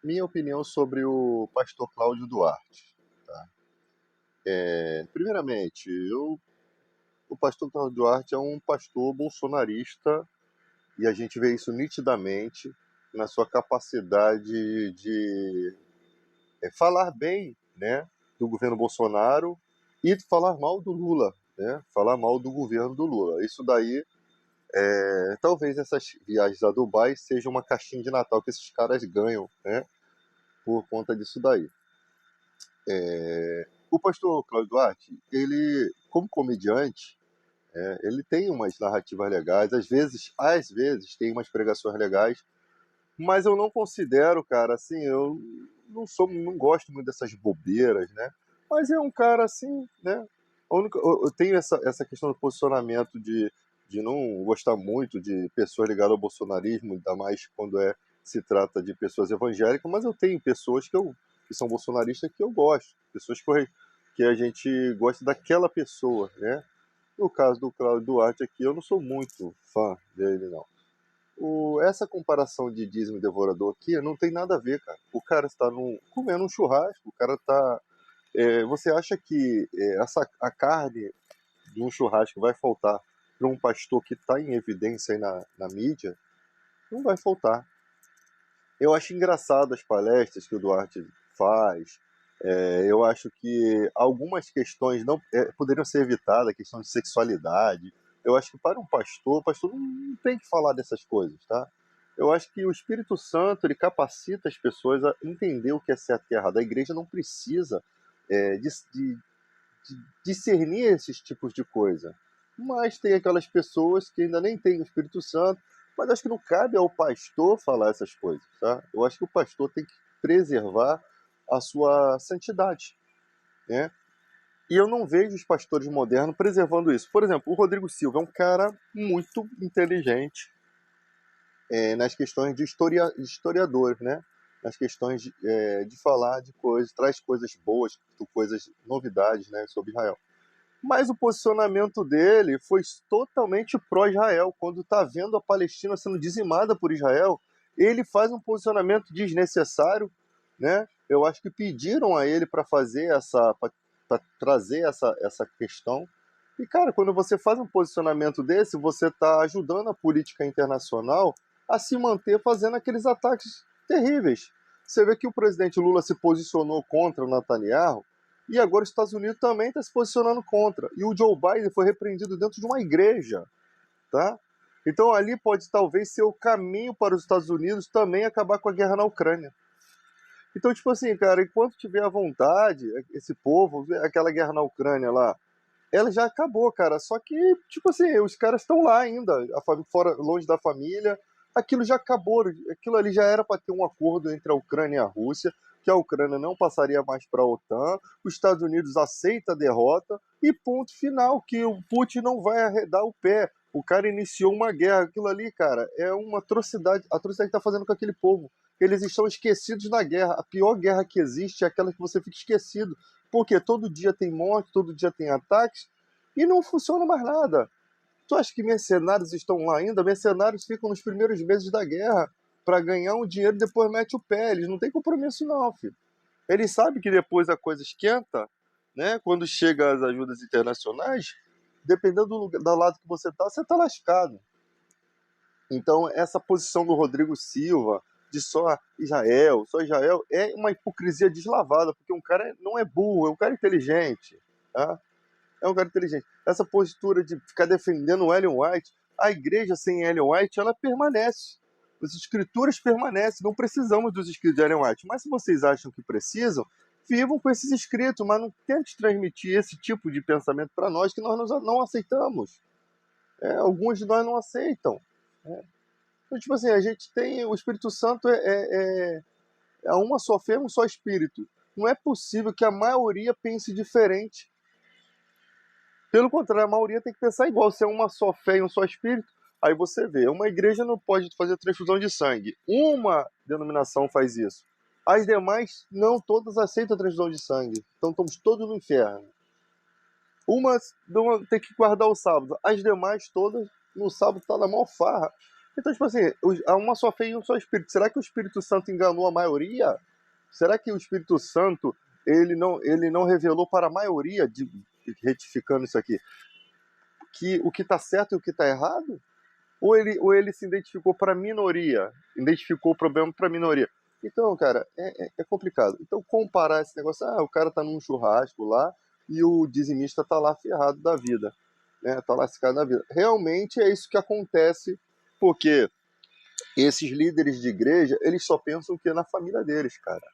Minha opinião sobre o pastor Cláudio Duarte. Tá? Primeiramente, o pastor Cláudio Duarte é um pastor bolsonarista e a gente vê isso nitidamente na sua capacidade de falar bem, né, do governo Bolsonaro e falar mal do Lula, né, falar mal do governo do Lula. Isso daí, talvez essas viagens a Dubai seja uma caixinha de Natal que esses caras ganham, né, por conta disso daí. O pastor Cláudio Duarte, ele, como comediante, ele tem umas narrativas legais, às vezes tem umas pregações legais, mas eu não considero, cara, assim, eu não gosto muito dessas bobeiras, né? Mas é um cara assim, né? Eu tenho essa questão do posicionamento de não gostar muito de pessoas ligadas ao bolsonarismo, ainda mais quando se trata de pessoas evangélicas, mas eu tenho pessoas que são bolsonaristas que eu gosto, pessoas que a gente gosta daquela pessoa, né? No caso do Cláudio Duarte aqui, eu não sou muito fã dele, não. Essa comparação de dízimo e devorador aqui não tem nada a ver, cara. O cara está comendo um churrasco, o cara está. Você acha que a carne de um churrasco vai faltar para um pastor que está em evidência aí na mídia? Não vai faltar. Eu acho engraçado as palestras que o Duarte faz. Eu acho que algumas questões não poderiam ser evitadas, a questão de sexualidade. Eu acho que para o pastor não tem que falar dessas coisas, tá? Eu acho que o Espírito Santo ele capacita as pessoas a entender o que é certo e errado. A igreja não precisa de discernir esses tipos de coisa. Mas tem aquelas pessoas que ainda nem têm o Espírito Santo, mas acho que não cabe ao pastor falar essas coisas, tá? Eu acho que o pastor tem que preservar a sua santidade, né? E eu não vejo os pastores modernos preservando isso. Por exemplo, o Rodrigo Silva é um cara muito inteligente nas questões de historiador, né? Nas questões de falar de coisas, traz coisas boas, coisas, novidades, né, sobre Israel. Mas o posicionamento dele foi totalmente pró-Israel. Quando está vendo a Palestina sendo dizimada por Israel, ele faz um posicionamento desnecessário, né? Eu acho que pediram a ele para fazer para trazer essa questão. E cara, quando você faz um posicionamento desse, você está ajudando a política internacional a se manter fazendo aqueles ataques terríveis. Você vê que o presidente Lula se posicionou contra o Netanyahu, e agora os Estados Unidos também está se posicionando contra. E o Joe Biden foi repreendido dentro de uma igreja, tá? Então ali pode talvez ser o caminho para os Estados Unidos também acabar com a guerra na Ucrânia. Então, tipo assim, cara, enquanto tiver à vontade, esse povo, aquela guerra na Ucrânia lá, ela já acabou, cara. Só que, tipo assim, os caras estão lá ainda, fora, longe da família. Aquilo já acabou. Aquilo ali já era para ter um acordo entre a Ucrânia e a Rússia, que a Ucrânia não passaria mais para a OTAN, os Estados Unidos aceita a derrota e ponto final, que o Putin não vai arredar o pé. O cara iniciou uma guerra. Aquilo ali, cara, é uma atrocidade. A atrocidade que está fazendo com aquele povo. Eles estão esquecidos na guerra. A pior guerra que existe é aquela que você fica esquecido. Porque todo dia tem morte, todo dia tem ataques e não funciona mais nada. Tu acha que mercenários estão lá ainda? Mercenários ficam nos primeiros meses da guerra para ganhar um dinheiro e depois mete o pé. Eles não têm compromisso não, filho. Eles sabem que depois a coisa esquenta, né? Quando chega as ajudas internacionais, dependendo do lado que você tá lascado. Então, essa posição do Rodrigo Silva, de só Israel, é uma hipocrisia deslavada, porque um cara não é burro, é um cara inteligente. Tá? É um cara inteligente. Essa postura de ficar defendendo o Ellen White, a igreja sem Ellen White, ela permanece. As escrituras permanecem, não precisamos dos escritos de Ellen White. Mas se vocês acham que precisam, vivam com esses escritos, mas não tente transmitir esse tipo de pensamento para nós que nós não aceitamos. Alguns de nós não aceitam. Então, tipo assim, a gente tem. O Espírito Santo é uma só fé, um só Espírito. Não é possível que a maioria pense diferente. Pelo contrário, a maioria tem que pensar igual. Se é uma só fé e um só Espírito, aí você vê. Uma igreja não pode fazer transfusão de sangue. Uma denominação faz isso. As demais, não todas aceitam a transfusão de sangue. Então estamos todos no inferno. Uma tem que guardar o sábado. As demais todas, no sábado, está na maior farra. Então, tipo assim, há uma só fé e um só Espírito. Será que o Espírito Santo enganou a maioria? Será que o Espírito Santo ele não revelou para a maioria, retificando isso aqui, que o que está certo e o que está errado? Ou ele se identificou para a minoria, identificou o problema para a minoria? Então, cara, é complicado. Então, comparar esse negócio, o cara tá num churrasco lá e o dizimista tá lá ferrado da vida, né? Tá lascado da vida. Realmente é isso que acontece, porque esses líderes de igreja, eles só pensam que é na família deles, cara.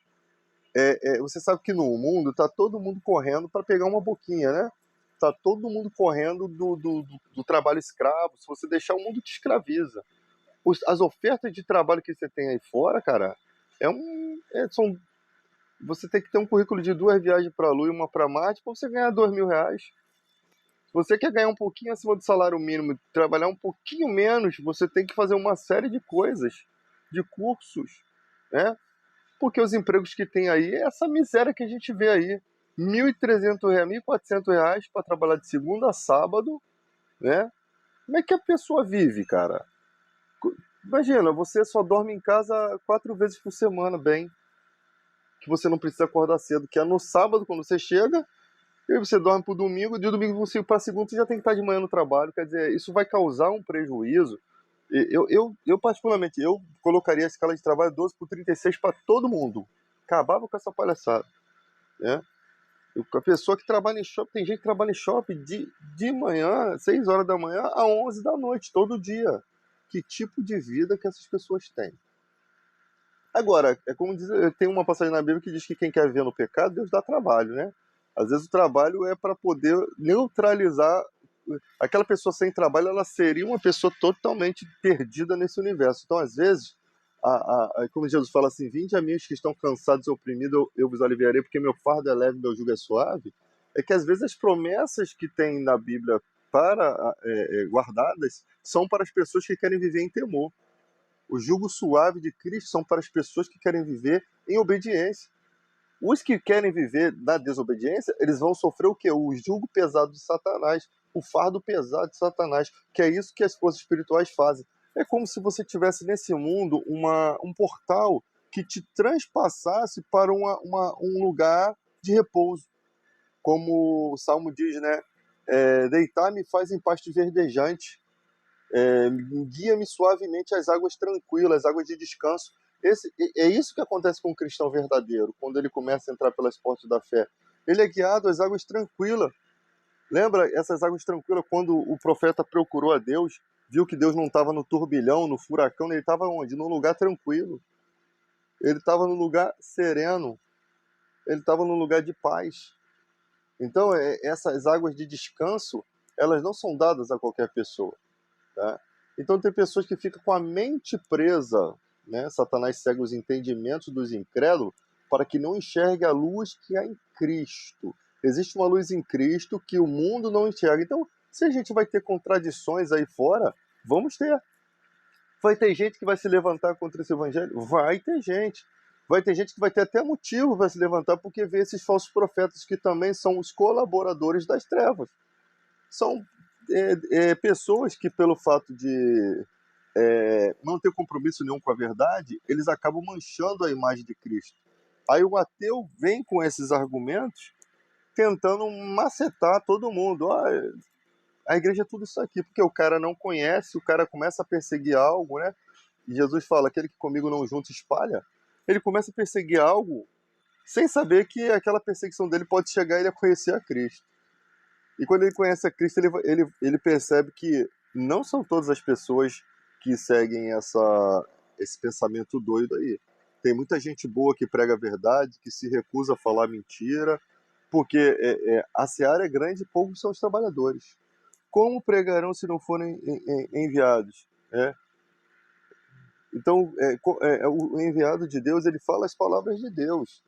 Você sabe que no mundo tá todo mundo correndo para pegar uma boquinha, né? Tá todo mundo correndo do trabalho escravo. Se você deixar, o mundo te escraviza. As ofertas de trabalho que você tem aí fora, cara, você tem que ter um currículo de 2 viagens para a Lua e uma para Marte para você ganhar R$ 2.000. Se você quer ganhar um pouquinho acima do salário mínimo, trabalhar um pouquinho menos, você tem que fazer uma série de coisas, de cursos, né? Porque os empregos que tem aí é essa miséria que a gente vê aí. R$ 1.300, R$ 1.400 para trabalhar de segunda a sábado, né? Como é que a pessoa vive, cara? Imagina, você só dorme em casa 4 vezes por semana, bem, que você não precisa acordar cedo, que é no sábado quando você chega, e aí você dorme pro domingo, de domingo você para segunda você já tem que estar de manhã no trabalho, quer dizer, isso vai causar um prejuízo. Eu particularmente, eu colocaria a escala de trabalho 12 por 36 para todo mundo. Acabava com essa palhaçada, né? A pessoa que trabalha em shopping, tem gente que trabalha em shopping de manhã, 6 horas da manhã a 11 da noite, todo dia. Que tipo de vida que essas pessoas têm? Agora, é como diz, tem uma passagem na Bíblia que diz que quem quer ver no pecado, Deus dá trabalho, né? Às vezes o trabalho é para poder neutralizar. Aquela pessoa sem trabalho, ela seria uma pessoa totalmente perdida nesse universo. Então, às vezes, como Jesus fala assim, vinde a mim os que estão cansados e oprimidos, eu vos aliviarei, porque meu fardo é leve, meu jugo é suave. É que às vezes as promessas que tem na Bíblia guardadas são para as pessoas que querem viver em temor. O jugo suave de Cristo são para as pessoas que querem viver em obediência. Os que querem viver na desobediência, eles vão sofrer o quê? O jugo pesado de Satanás, o fardo pesado de Satanás, que é isso que as forças espirituais fazem. É como se você tivesse nesse mundo um portal que te transpassasse para um lugar de repouso. Como o Salmo diz, né? Deitar-me faz em pasto verdejante, guia-me suavemente às águas tranquilas, águas de descanso. É isso que acontece com o cristão verdadeiro, quando ele começa a entrar pelas portas da fé. Ele é guiado às águas tranquilas. Lembra essas águas tranquilas quando o profeta procurou a Deus, viu que Deus não estava no turbilhão, no furacão, ele estava onde? Num lugar tranquilo. Ele estava num lugar sereno. Ele estava num lugar de paz. Então, essas águas de descanso, elas não são dadas a qualquer pessoa. Tá? Então tem pessoas que ficam com a mente presa, né? Satanás cega os entendimentos dos incrédulos para que não enxergue a luz que há em Cristo. Existe uma luz em Cristo que o mundo não enxerga. Então, se a gente vai ter contradições aí fora, vamos ter. Vai ter gente que vai se levantar contra esse evangelho? Vai ter gente. Vai ter gente que vai ter até motivo para se levantar porque vê esses falsos profetas que também são os colaboradores das trevas. São pessoas que, pelo fato de não ter compromisso nenhum com a verdade, eles acabam manchando a imagem de Cristo. Aí o ateu vem com esses argumentos tentando macetar todo mundo. A igreja é tudo isso aqui, porque o cara não conhece, o cara começa a perseguir algo, né? E Jesus fala, aquele que comigo não junta espalha. Ele começa a perseguir algo sem saber que aquela perseguição dele pode chegar ele a conhecer a Cristo. E quando ele conhece a Cristo, ele percebe que não são todas as pessoas que seguem esse pensamento doido aí. Tem muita gente boa que prega a verdade, que se recusa a falar mentira, porque a seara é grande e poucos são os trabalhadores. Como pregarão se não forem enviados? Então, o enviado de Deus, ele fala as palavras de Deus.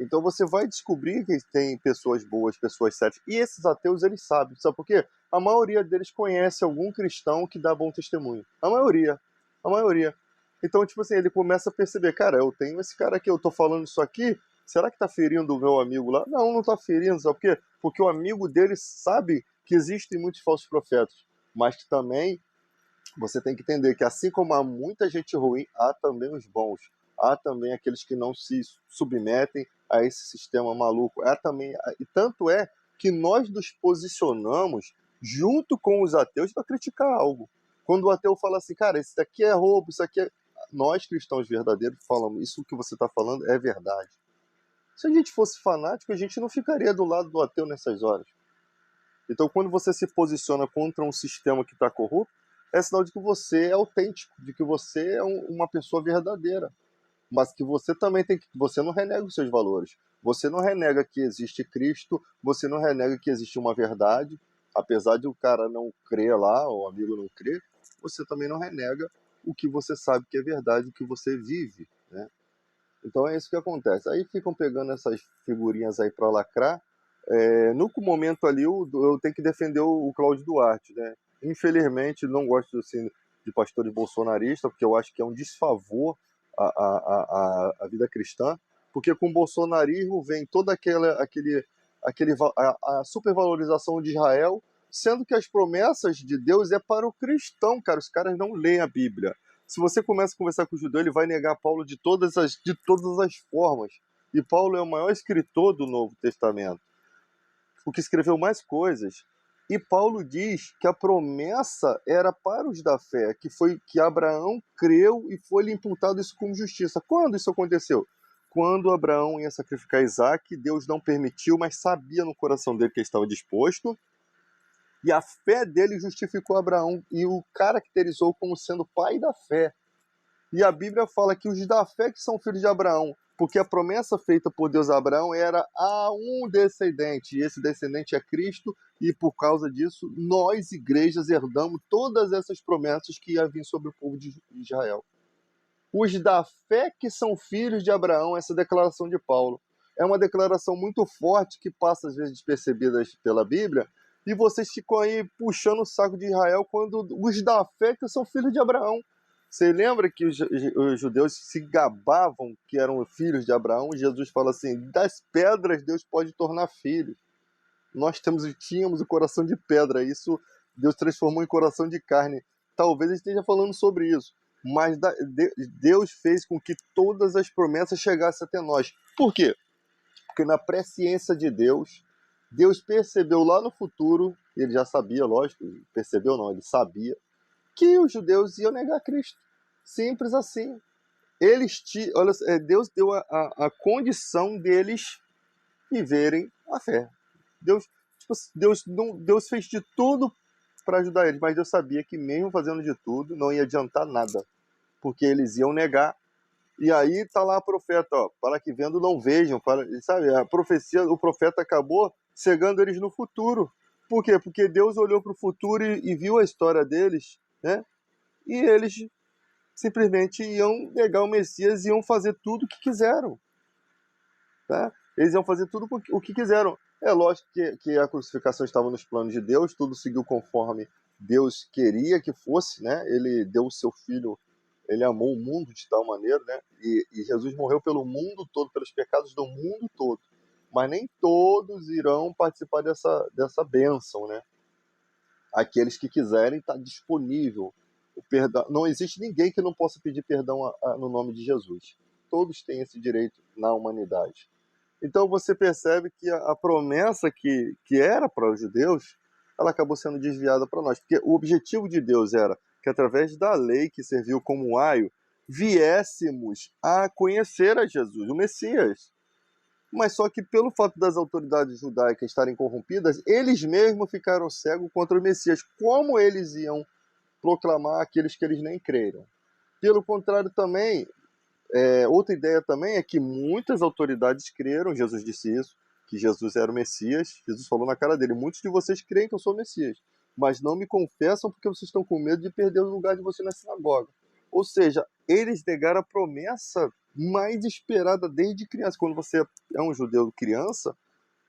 Então você vai descobrir que tem pessoas boas, pessoas sérias. E esses ateus, eles sabem. Sabe por quê? A maioria deles conhece algum cristão que dá bom testemunho. A maioria. A maioria. Então, tipo assim, ele começa a perceber, cara, eu tenho esse cara aqui, eu tô falando isso aqui, será que tá ferindo o meu amigo lá? Não, não tá ferindo, sabe por quê? Porque o amigo dele sabe que existem muitos falsos profetas, mas que também você tem que entender que assim como há muita gente ruim, há também os bons. Há também aqueles que não se submetem a esse sistema maluco. Há também, e tanto é que nós nos posicionamos junto com os ateus para criticar algo. Quando o ateu fala assim, cara, isso daqui é roubo, isso aqui é... Nós, cristãos verdadeiros, falamos, isso que você está falando é verdade. Se a gente fosse fanático, a gente não ficaria do lado do ateu nessas horas. Então, quando você se posiciona contra um sistema que está corrupto, é sinal de que você é autêntico, de que você é uma pessoa verdadeira. Mas que você também tem que. Você não renega os seus valores. Você não renega que existe Cristo, você não renega que existe uma verdade. Apesar de o cara não crer lá, ou o amigo não crer, você também não renega o que você sabe que é verdade, o que você vive, né? Então é isso que acontece. Aí ficam pegando essas figurinhas aí para lacrar. No momento ali, eu tenho que defender o Cláudio Duarte, né? Infelizmente, não gosto assim, de pastores bolsonaristas, porque eu acho que é um desfavor à vida cristã, porque com o bolsonarismo vem toda a supervalorização de Israel, sendo que as promessas de Deus é para o cristão, cara. Os caras não leem a Bíblia. Se você começa a conversar com o judeu, ele vai negar Paulo de todas as formas. E Paulo é o maior escritor do Novo Testamento, o que escreveu mais coisas. E Paulo diz que a promessa era para os da fé, que foi que Abraão creu e foi-lhe imputado isso como justiça. Quando isso aconteceu? Quando Abraão ia sacrificar Isaac, Deus não permitiu, mas sabia no coração dele que ele estava disposto. E a fé dele justificou Abraão e o caracterizou como sendo pai da fé. E a Bíblia fala que os da fé que são filhos de Abraão, porque a promessa feita por Deus a Abraão era a um descendente, e esse descendente é Cristo, e por causa disso, nós, igrejas, herdamos todas essas promessas que iam vir sobre o povo de Israel. Os da fé que são filhos de Abraão, essa declaração de Paulo, é uma declaração muito forte que passa às vezes despercebida pela Bíblia, e vocês ficam aí puxando o saco de Israel quando os da fé que são filhos de Abraão. Você lembra que os judeus se gabavam que eram filhos de Abraão? Jesus fala assim, das pedras Deus pode tornar filhos. Nós tínhamos o coração de pedra, isso Deus transformou em coração de carne. Talvez ele esteja falando sobre isso, mas Deus fez com que todas as promessas chegassem até nós. Por quê? Porque na presciência de Deus, Deus percebeu lá no futuro, ele já sabia, lógico, percebeu não, ele sabia, que os judeus iam negar Cristo. Simples assim. Olha, Deus deu a condição deles viverem a fé. Deus, tipo, Deus fez de tudo para ajudar eles, mas Deus sabia que mesmo fazendo de tudo não ia adiantar nada, porque eles iam negar. E aí tá lá a profeta, ó, para que vendo não vejam, sabe? A profecia, o profeta acabou cegando eles no futuro. Por quê? Porque Deus olhou para o futuro e viu a história deles, né? E eles simplesmente iam negar o Messias e iam fazer tudo o que quiseram. Tá? Eles iam fazer tudo o que quiseram. É lógico que a crucificação estava nos planos de Deus, tudo seguiu conforme Deus queria que fosse, né? Ele deu o seu filho, ele amou o mundo de tal maneira, né? E Jesus morreu pelo mundo todo, pelos pecados do mundo todo. Mas nem todos irão participar dessa bênção, né? Aqueles que quiserem, está disponível o perdão. Não existe ninguém que não possa pedir perdão no nome de Jesus. Todos têm esse direito na humanidade. Então você percebe que a promessa que era para os judeus, ela acabou sendo desviada para nós. Porque o objetivo de Deus era que através da lei que serviu como aio, viéssemos a conhecer a Jesus, o Messias. Mas só que pelo fato das autoridades judaicas estarem corrompidas, eles mesmos ficaram cegos contra o Messias. Como eles iam proclamar aqueles que eles nem creram? Pelo contrário também, outra ideia também é que muitas autoridades creram, Jesus disse isso, que Jesus era o Messias. Jesus falou na cara dele, muitos de vocês creem que eu sou o Messias, mas não me confessam porque vocês estão com medo de perder o lugar de vocês na sinagoga. Ou seja, eles negaram a promessa mais esperada desde criança. Quando você é um judeu criança,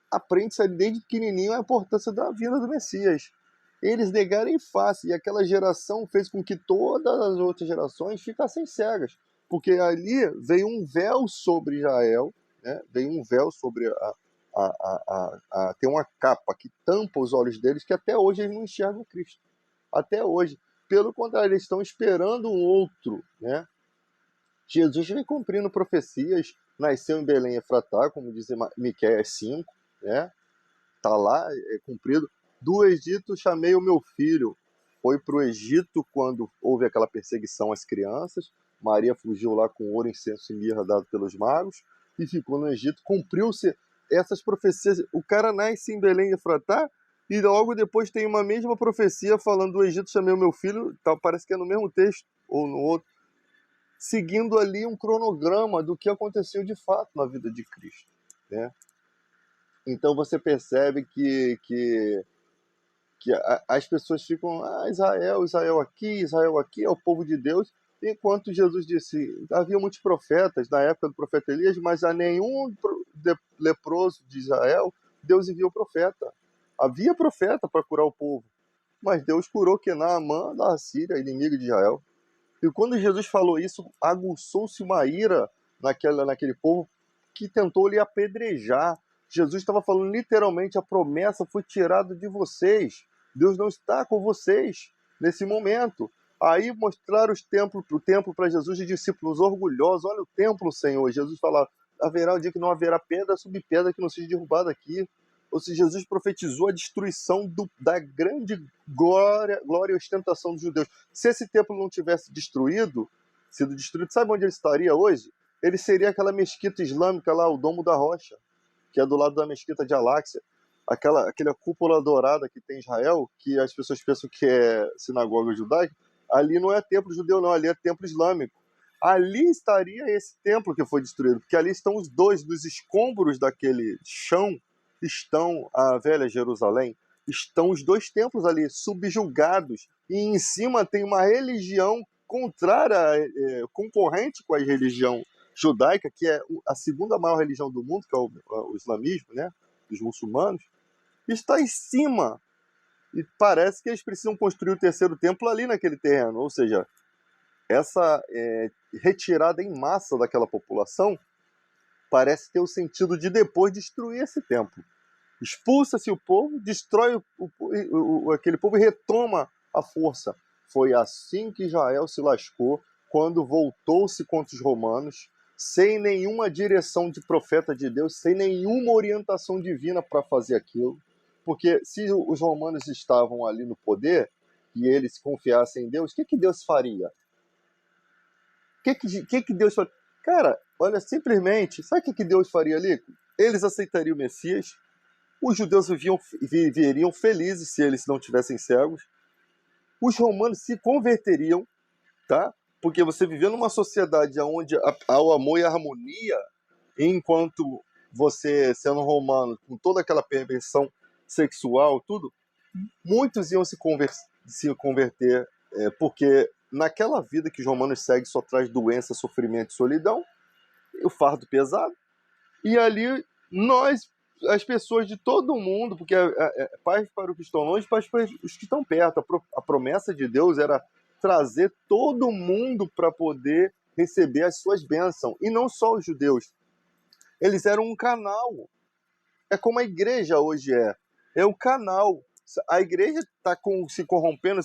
aprende-se desde pequenininho a importância da vinda do Messias. Eles negaram em face, e aquela geração fez com que todas as outras gerações ficassem cegas, porque ali veio um véu sobre Israel, né? Veio um véu sobre tem uma capa que tampa os olhos deles, que até hoje eles não enxergam Cristo. Até hoje. pelo contrário, eles estão esperando um outro, né? Jesus vem cumprindo profecias, nasceu em Belém Efratá, como diz Miqueias 5, né? Tá lá, é cumprido. Do Egito chamei o meu filho. Foi para o Egito quando houve aquela perseguição às crianças. Maria fugiu lá com ouro, incenso e mirra dado pelos magos e ficou no Egito. Cumpriu-se essas profecias. O cara nasce em Belém Efratá e logo depois tem uma mesma profecia falando do Egito chamei o meu filho. Tá, parece que é no mesmo texto ou no outro, seguindo ali um cronograma do que aconteceu de fato na vida de Cristo, né? Então você percebe que as pessoas ficam, Israel, Israel aqui, é o povo de Deus, enquanto Jesus disse, havia muitos profetas na época do profeta Elias, mas a nenhum leproso de Israel, Deus enviou profeta. Havia profeta para curar o povo, mas Deus curou Naamã da Síria, inimigo de Israel. E quando Jesus falou isso, aguçou-se uma ira naquele povo que tentou lhe apedrejar. Jesus estava falando literalmente, a promessa foi tirada de vocês. Deus não está com vocês nesse momento. Aí mostraram o templo para Jesus e discípulos orgulhosos. Olha o templo, Senhor. Jesus fala, haverá um dia que não haverá pedra sobre pedra que não seja derrubada aqui. Ou seja, Jesus profetizou a destruição da grande glória e ostentação dos judeus. Se esse templo não tivesse sido destruído, sabe onde ele estaria hoje? Ele seria aquela mesquita islâmica lá, o Domo da Rocha, que é do lado da mesquita de Al-Aqsa, aquela cúpula dourada que tem em Israel, que as pessoas pensam que é sinagoga judaica. Ali não é templo judeu, não, ali é templo islâmico. Ali estaria esse templo que foi destruído, porque ali estão os dois, dos escombros daquele chão, estão a velha Jerusalém, estão os dois templos ali subjugados, e em cima tem uma religião contrária, concorrente com a religião judaica, que é a segunda maior religião do mundo, que é o islamismo, né, dos muçulmanos, está em cima. E parece que eles precisam construir o terceiro templo ali naquele terreno, ou seja, essa retirada em massa daquela população parece ter o sentido de depois destruir esse templo. Expulsa-se o povo, destrói aquele povo e retoma a força. Foi assim que Israel se lascou quando voltou-se contra os romanos, sem nenhuma direção de profeta de Deus, sem nenhuma orientação divina para fazer aquilo. Porque se os romanos estavam ali no poder e eles confiassem em Deus, o que Deus faria? O que Deus faria? Cara, olha, simplesmente, sabe o que Deus faria ali? Eles aceitariam o Messias, os judeus viveriam felizes se eles não tivessem cegos, os romanos se converteriam, tá? Porque você vivia numa sociedade onde há o amor e a harmonia, enquanto você, sendo romano, com toda aquela perversão sexual, tudo, muitos iam se converter, porque naquela vida que os romanos seguem só traz doença, sofrimento e solidão, o fardo pesado, e ali nós, as pessoas de todo mundo, porque paz para os que estão longe, paz para os que estão perto. A promessa de Deus era trazer todo mundo para poder receber as suas bênçãos, e não só os judeus. Eles eram um canal. É como a igreja hoje é um canal. A igreja está se corrompendo,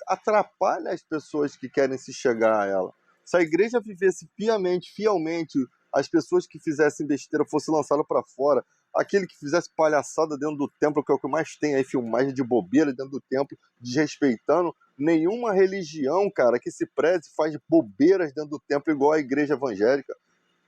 atrapalha as pessoas que querem se chegar a ela. Se a igreja vivesse piamente, fielmente, as pessoas que fizessem besteira fossem lançadas para fora, aquele que fizesse palhaçada dentro do templo, que é o que mais tem aí, filmagem de bobeira dentro do templo, desrespeitando, nenhuma religião, cara, que se preze faz bobeiras dentro do templo igual a igreja evangélica.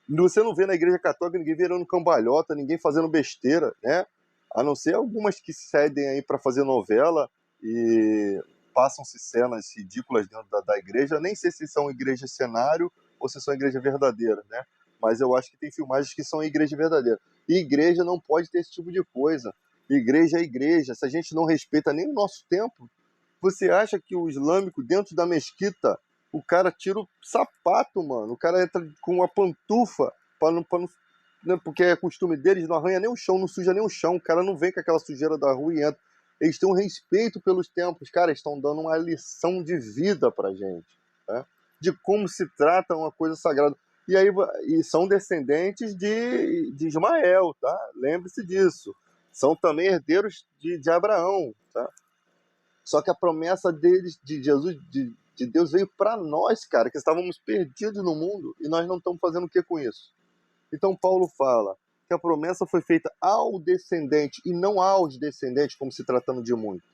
Você não vê na igreja católica ninguém virando cambalhota, ninguém fazendo besteira, né? A não ser algumas que cedem aí para fazer novela e passam-se cenas ridículas dentro da igreja. Nem sei se são igrejas cenário ou se são igreja verdadeira, né? Mas eu acho que tem filmagens que são igreja verdadeira. E igreja não pode ter esse tipo de coisa. Igreja é igreja. Se a gente não respeita nem o nosso templo, você acha que o islâmico dentro da mesquita, o cara tira o sapato, mano. O cara entra com uma pantufa para não, né, porque é costume deles, não arranha nem o chão, não suja nem o chão. O cara não vem com aquela sujeira da rua e entra. Eles têm um respeito pelos templos. Cara, eles estão dando uma lição de vida pra gente, né? De como se trata uma coisa sagrada. E são descendentes de Ismael, tá? Lembre-se disso. São também herdeiros de Abraão, tá? Só que a promessa deles, de Jesus, de Deus, veio para nós, cara, que estávamos perdidos no mundo e nós não estamos fazendo o que com isso? Então Paulo fala que a promessa foi feita ao descendente e não aos descendentes, como se tratando de muito.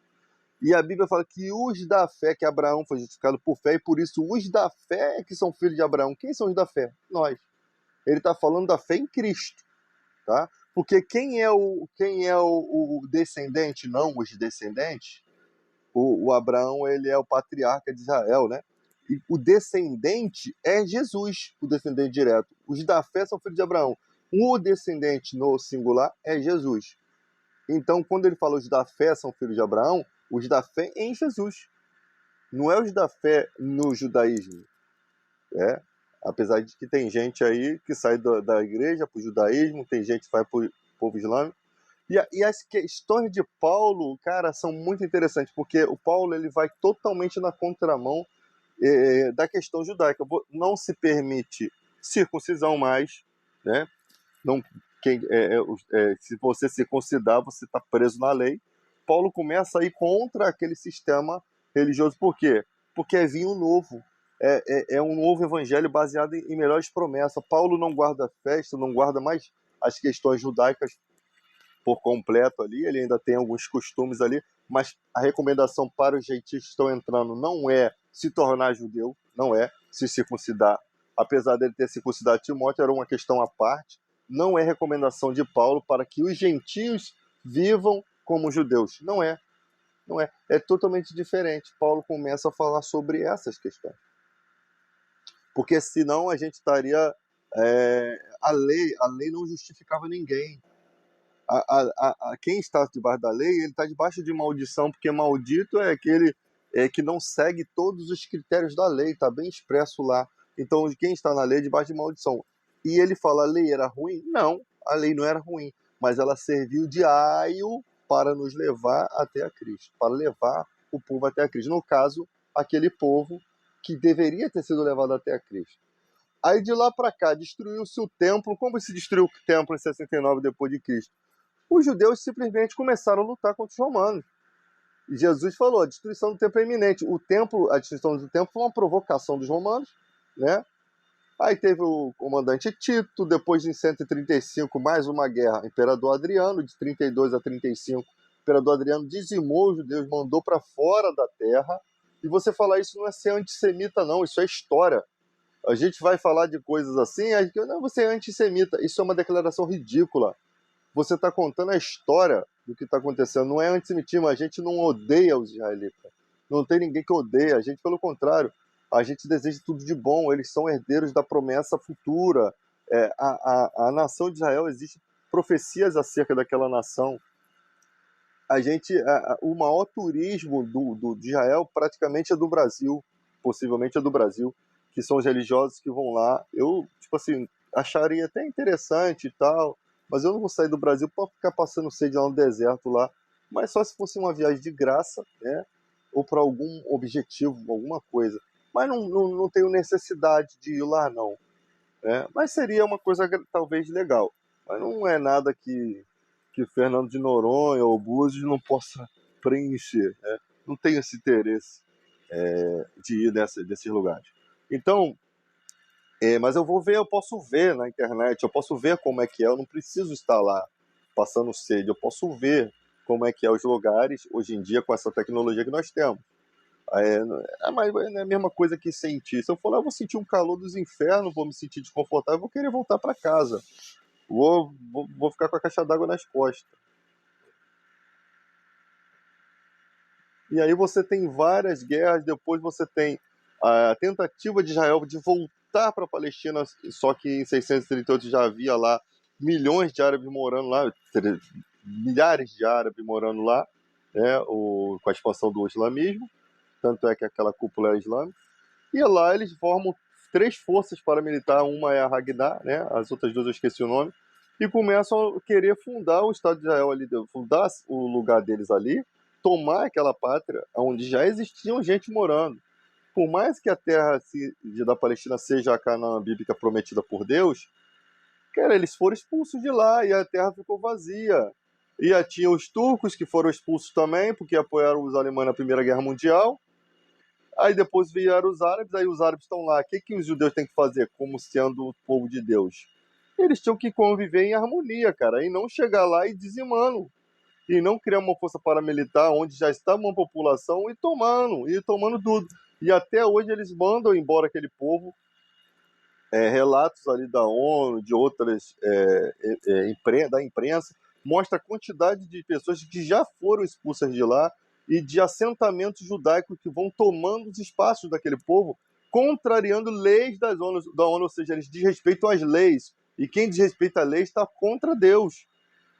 E a Bíblia fala que os da fé, que Abraão foi justificado por fé, e por isso os da fé que são filhos de Abraão. Quem são os da fé? Nós. Ele está falando da fé em Cristo, tá? Porque quem é o descendente, não os descendentes? O Abraão, ele é o patriarca de Israel, né? E o descendente é Jesus, o descendente direto. Os da fé são filhos de Abraão. O descendente no singular é Jesus. Então, quando ele fala os da fé são filhos de Abraão, os da fé em Jesus. Não é os da fé no judaísmo. É? Apesar de que tem gente aí que sai da igreja para o judaísmo, tem gente que vai para o povo islâmico. E as questões de Paulo, cara, são muito interessantes, porque o Paulo ele vai totalmente na contramão da questão judaica. Não se permite circuncisão mais, né? Não, se você circuncidar, você está preso na lei. Paulo começa a ir contra aquele sistema religioso. Por quê? Porque é vinho novo. É um novo evangelho baseado em melhores promessas. Paulo não guarda festa, não guarda mais as questões judaicas por completo ali, ele ainda tem alguns costumes ali, mas a recomendação para os gentios que estão entrando não é se tornar judeu, não é se circuncidar. Apesar dele ter circuncidado Timóteo, era uma questão à parte. Não é recomendação de Paulo para que os gentios vivam como judeus. Não é. Não é. É totalmente diferente. Paulo começa a falar sobre essas questões. Porque senão a gente estaria... a lei não justificava ninguém. Quem está debaixo da lei, ele está debaixo de maldição, porque maldito é aquele que não segue todos os critérios da lei, está bem expresso lá. Então, quem está na lei é debaixo de maldição. E ele fala, a lei era ruim? Não, a lei não era ruim, mas ela serviu de aio para nos levar até a Cristo, para levar o povo até a Cristo. No caso, aquele povo que deveria ter sido levado até a Cristo. Aí de lá para cá, destruiu-se o templo. Como se destruiu o templo em 69 depois de Cristo? Os judeus simplesmente começaram a lutar contra os romanos. E Jesus falou, a destruição do templo é iminente. A destruição do templo foi uma provocação dos romanos, né? Aí teve o comandante Tito, depois em 135 mais uma guerra, Imperador Adriano, de 32 a 35, Imperador Adriano dizimou os judeus, mandou para fora da terra. E você falar isso não é ser antissemita não, isso é história. A gente vai falar de coisas assim, a gente, não, você é antissemita, isso é uma declaração ridícula. Você está contando a história do que está acontecendo. Não é antissemitismo, a gente não odeia os israelitas. Não tem ninguém que odeia. A gente, pelo contrário, a gente deseja tudo de bom. Eles são herdeiros da promessa futura. A nação de Israel, existem profecias acerca daquela nação. O maior turismo de Israel praticamente é do Brasil. Possivelmente é do Brasil. Que são os religiosos que vão lá. Eu, tipo assim, acharia até interessante e tal. Mas eu não vou sair do Brasil para ficar passando sede lá no deserto lá. Mas só se fosse uma viagem de graça, né? Ou para algum objetivo, alguma coisa. Mas não tenho necessidade de ir lá, não. Né? Mas seria uma coisa talvez legal. Mas não é nada que Fernando de Noronha ou Búzios não possa preencher. Né? Não tenho esse interesse de ir desses lugares. Então, mas eu posso ver na internet, eu posso ver como é que é, eu não preciso estar lá passando sede, eu posso ver como é que é os lugares hoje em dia com essa tecnologia que nós temos. Mas não é a mesma coisa que sentir. Se eu for lá, eu vou sentir um calor dos infernos, vou me sentir desconfortável, vou querer voltar para casa. Vou ficar com a caixa d'água nas costas. E aí você tem várias guerras, depois você tem a tentativa de Israel de voltar para a Palestina, só que em 638 já havia lá milhões de árabes morando lá, milhares de árabes morando lá, né, com a expansão do islamismo, tanto é que aquela cúpula é islâmica. E lá eles formam três forças paramilitares, uma é a Hagdah, né, as outras duas eu esqueci o nome, e começam a querer fundar o Estado de Israel ali, fundar o lugar deles ali, tomar aquela pátria onde já existiam gente morando. Por mais que a terra da Palestina seja a Canaã bíblica prometida por Deus, cara, eles foram expulsos de lá e a terra ficou vazia. E aí tinha os turcos, que foram expulsos também, porque apoiaram os alemães na Primeira Guerra Mundial. Aí depois vieram os árabes, aí os árabes estão lá. O que, que os judeus têm que fazer como sendo o povo de Deus? Eles tinham que conviver em harmonia, cara, e não chegar lá e dizimando, e não criar uma força paramilitar onde já está uma população e tomando tudo. E até hoje eles mandam embora aquele povo. Relatos ali da ONU, de outras da imprensa, mostra a quantidade de pessoas que já foram expulsas de lá e de assentamentos judaicos que vão tomando os espaços daquele povo, contrariando leis da ONU, ou seja, eles desrespeitam as leis. E quem desrespeita a lei está contra Deus,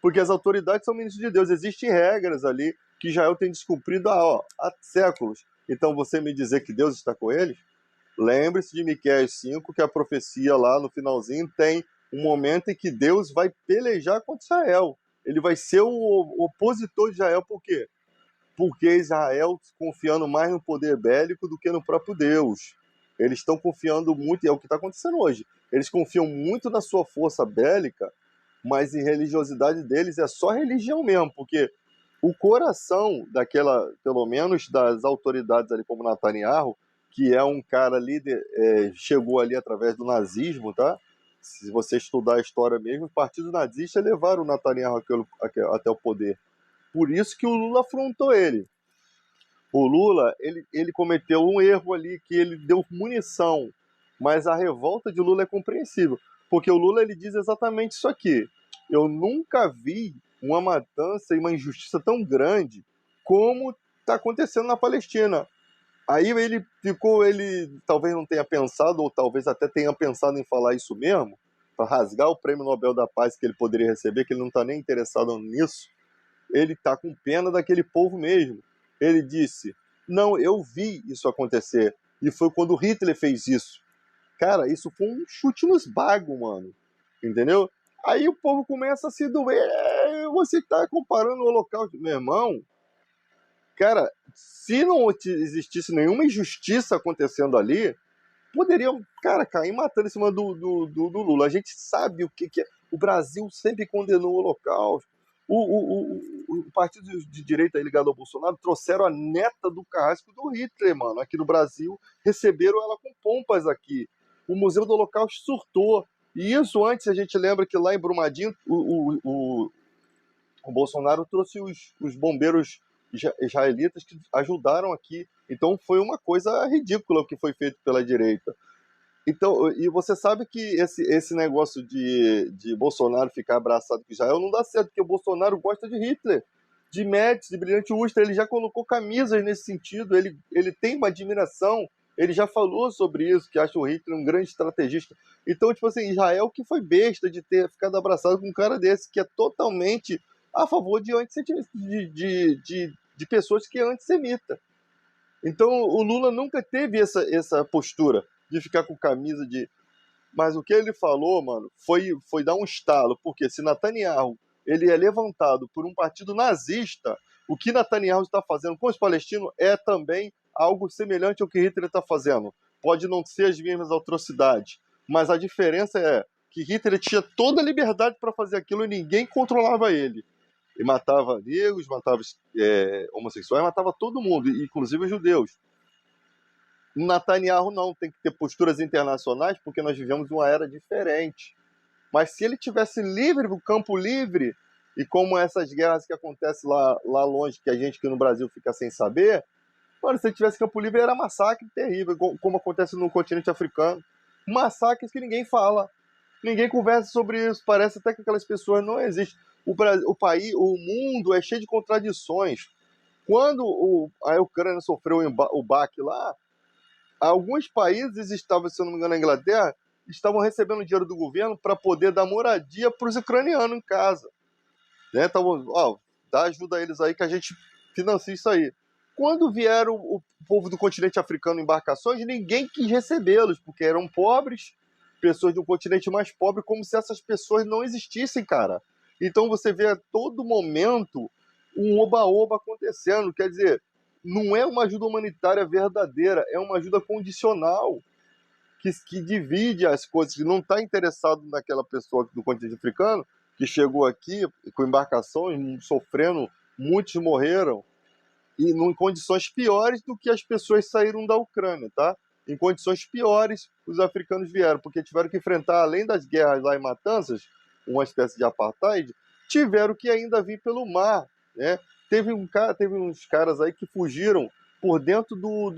porque as autoridades são ministros de Deus. Existem regras ali que Israel tem descumprido há séculos. Então você me dizer que Deus está com eles? Lembre-se de Miqueias 5, que a profecia lá no finalzinho tem um momento em que Deus vai pelejar contra Israel. Ele vai ser o opositor de Israel, por quê? Porque Israel confiando mais no poder bélico do que no próprio Deus. Eles estão confiando muito, e é o que está acontecendo hoje. Eles confiam muito na sua força bélica, mas em religiosidade deles é só religião mesmo, porque o coração daquela, pelo menos das autoridades ali como Netanyahu, que é um cara líder, chegou ali através do nazismo, tá? Se você estudar a história mesmo, os partidos nazistas levaram o Netanyahu até o poder. Por isso que o Lula afrontou ele. O Lula, ele cometeu um erro ali, que ele deu munição, mas a revolta de Lula é compreensível, porque o Lula ele diz exatamente isso aqui: eu nunca vi uma matança e uma injustiça tão grande como está acontecendo na Palestina. Aí ele talvez não tenha pensado, ou talvez até tenha pensado em falar isso mesmo, para rasgar o prêmio Nobel da Paz que ele poderia receber, que ele não está nem interessado nisso. Ele está com pena daquele povo mesmo. Ele disse: não, eu vi isso acontecer, e foi quando Hitler fez isso. Cara, isso foi um chute nos bagos, mano. Entendeu? Aí o povo começa a se doer. Você está comparando o Holocausto. Meu irmão, cara, se não existisse nenhuma injustiça acontecendo ali, poderiam, cara, cair matando em cima do Lula. A gente sabe o que é. O Brasil sempre condenou o Holocausto. O partido de direita ligado ao Bolsonaro trouxeram a neta do carrasco do Hitler, mano, aqui no Brasil. Receberam ela com pompas aqui. O Museu do Holocausto surtou. E isso antes, a gente lembra que lá em Brumadinho, o Bolsonaro trouxe os bombeiros israelitas que ajudaram aqui. Então foi uma coisa ridícula o que foi feito pela direita. Então, e você sabe que esse negócio de Bolsonaro ficar abraçado com Israel não dá certo, porque o Bolsonaro gosta de Hitler, de Médici, de Brilhante Ustra. Ele já colocou camisas nesse sentido, ele tem uma admiração, ele já falou sobre isso, que acha o Hitler um grande estrategista. Então, tipo assim, Israel que foi besta de ter ficado abraçado com um cara desse, que é totalmente a favor de de pessoas que é antissemita. Então, o Lula nunca teve essa postura de ficar com camisa de... Mas o que ele falou, mano, foi dar um estalo, porque se Netanyahu ele é levantado por um partido nazista, o que Netanyahu está fazendo com os palestinos é também algo semelhante ao que Hitler está fazendo. Pode não ser as mesmas atrocidades, mas a diferença é que Hitler tinha toda a liberdade para fazer aquilo e ninguém controlava ele. E matava negros, matava homossexuais, matava todo mundo, inclusive os judeus. Netanyahu não, tem que ter posturas internacionais, porque nós vivemos uma era diferente. Mas se ele tivesse livre, o campo livre, e como essas guerras que acontecem lá longe, que a gente aqui no Brasil fica sem saber, mano, se ele tivesse campo livre era massacre terrível, como acontece no continente africano. Massacres que ninguém fala, ninguém conversa sobre isso, parece até que aquelas pessoas não existem. O país, o mundo é cheio de contradições. Quando a Ucrânia sofreu o baque lá, alguns países estavam, se eu não me engano, na Inglaterra, estavam recebendo dinheiro do governo para poder dar moradia para os ucranianos em casa. Né? Então, dá ajuda a eles aí que a gente financia isso aí. Quando vieram o povo do continente africano em embarcações, ninguém quis recebê-los, porque eram pobres, pessoas de um continente mais pobre, como se essas pessoas não existissem, cara. Então você vê a todo momento um oba-oba acontecendo. Quer dizer, não é uma ajuda humanitária verdadeira, é uma ajuda condicional que divide as coisas, que não está interessado naquela pessoa do continente africano, que chegou aqui com embarcações, sofrendo, muitos morreram, e em condições piores do que as pessoas saíram da Ucrânia, tá? Em condições piores os africanos vieram, porque tiveram que enfrentar, além das guerras lá em Matanças, uma espécie de apartheid, tiveram que ainda vir pelo mar, né? Teve uns caras aí que fugiram por dentro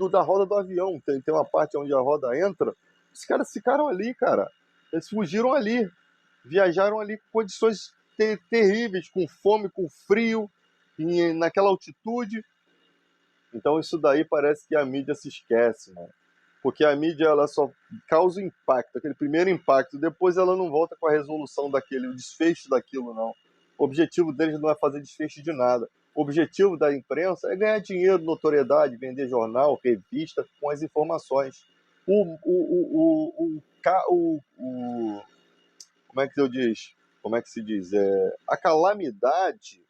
da roda do avião. Tem uma parte onde a roda entra. Os caras ficaram ali, cara. Eles fugiram ali. Viajaram ali com condições terríveis, com fome, com frio, naquela altitude. Então isso daí parece que a mídia se esquece, mano. Porque a mídia ela só causa o impacto, aquele primeiro impacto, depois ela não volta com a resolução daquele, o desfecho daquilo, não. O objetivo deles não é fazer desfecho de nada. O objetivo da imprensa é ganhar dinheiro, notoriedade, vender jornal, revista com as informações. Como é que eu diz? Como é que se diz? A calamidade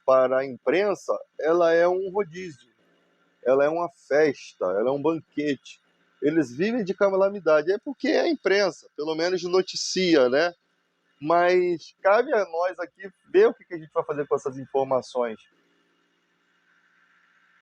para a imprensa, ela é um rodízio, ela é uma festa, ela é um banquete. Eles vivem de calamidade. É porque é a imprensa, pelo menos noticia, né? Mas cabe a nós aqui ver o que a gente vai fazer com essas informações.